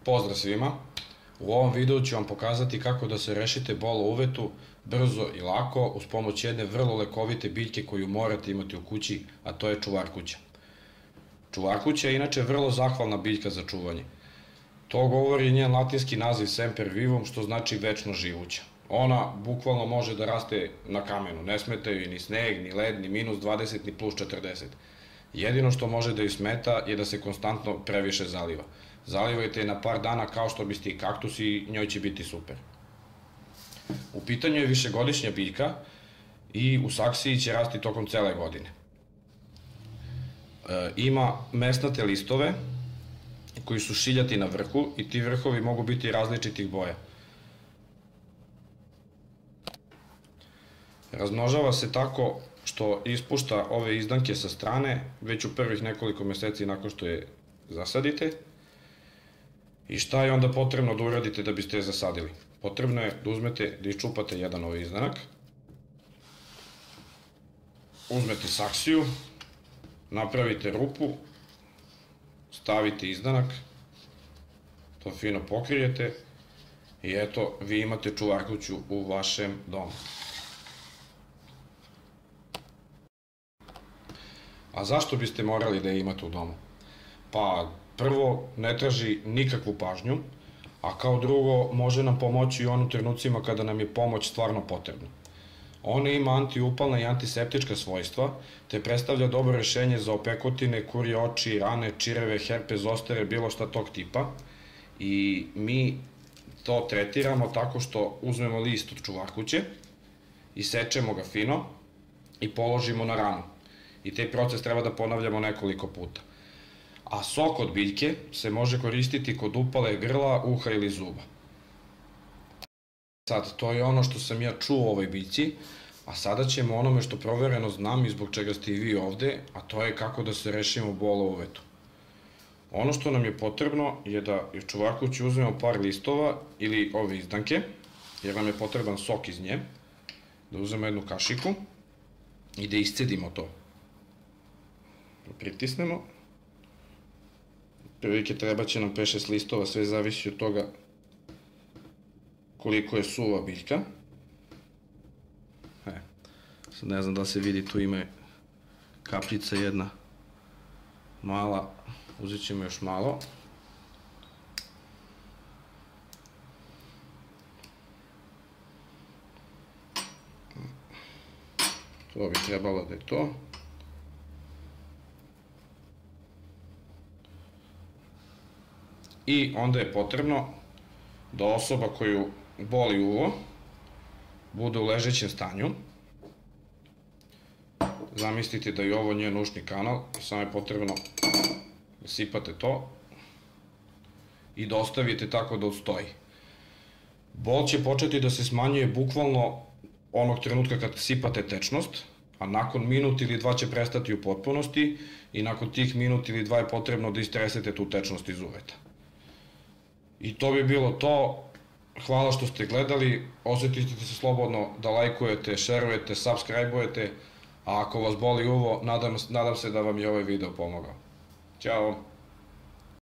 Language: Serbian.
Pozdrav svima! U ovom videu ću vam pokazati kako da se rešite bola u uvetu brzo i lako uz pomoć jedne vrlo lekovite biljke koju morate imati u kući, a to je čuvarkuća. Čuvarkuća je inače vrlo zahvalna biljka za čuvanje. To govori njen latinski naziv semper vivum, što znači večno živuća. Ona bukvalno može da raste na kamenu, ne smeta joj ni sneg, ni led, ni minus 20, ni plus 40. Jedino što može da joj smeta je da se konstantno previše zaliva. Zalivajte je na par dana kao što biste i kaktus i njoj će biti super. U pitanju je višegodišnja biljka i u saksiji će rasti tokom cele godine. Ima mesnate listove koji su šiljati na vrhu i ti vrhovi mogu biti različitih boja. Razmnožava se tako što ispušta ove izdanke sa strane već u prvih nekoliko meseci nakon što je zasadite. I šta je onda potrebno da uradite da biste je zasadili? Potrebno je da uzmete, da iščupate jedan ovaj izdanak, uzmete saksiju, napravite rupu, stavite izdanak, to fino pokrijete i eto, vi imate čuvarkuću u vašem domu. A zašto biste morali da je imate u domu? Pa, prvo, ne traži nikakvu pažnju, a kao drugo, može nam pomoći i u onim trenucima kada nam je pomoć stvarno potrebna. Ona ima antiupalna i antiseptička svojstva, te predstavlja dobro rešenje za opekotine, kurje oči, rane, čireve, herpes, zostere, bilo šta tog tipa. I mi to tretiramo tako što uzmemo list od čuvarkuće, isečemo ga fino i položimo na ranu. I taj proces treba da ponavljamo nekoliko puta. A sok od biljke se može koristiti kod upale grla, uha ili zuba. Sad, to je ono što sam ja čuo o ovoj biljci, a sada ćemo onome što provereno znam i zbog čega ste i vi ovde, a to je kako da se rešimo bola u uvetu. Ono što nam je potrebno je da u čuvarkući uzmemo par listova ili ove izdanke, jer nam je potreban sok iz nje, da uzmemo jednu kašiku i da iscedimo to. Pritisnemo. Prilike treba će nam 5-6 listova, sve zavisi od toga koliko je suva biljka. Sad ne znam da se vidi, tu ima kapljica jedna mala, uzet ćemo još malo. To bi trebalo da je to. I onda je potrebno da osoba koju boli uvo bude u ležećem stanju. Zamislite da je ovo njen ušni kanal, samo je potrebno da sipate to i da ostavite tako da odstoji. Bol će početi da se smanjuje bukvalno onog trenutka kad sipate tečnost, a nakon minut ili dva će prestati u potpunosti i nakon tih minut ili dva je potrebno da istresete tu tečnost iz uveta. I to bi bilo to. Hvala što ste gledali, osetite se slobodno da lajkujete, šerujete, subscribe-ujete, a ako vas boli uvo, nadam se da vam je ovaj video pomogao. Ćao!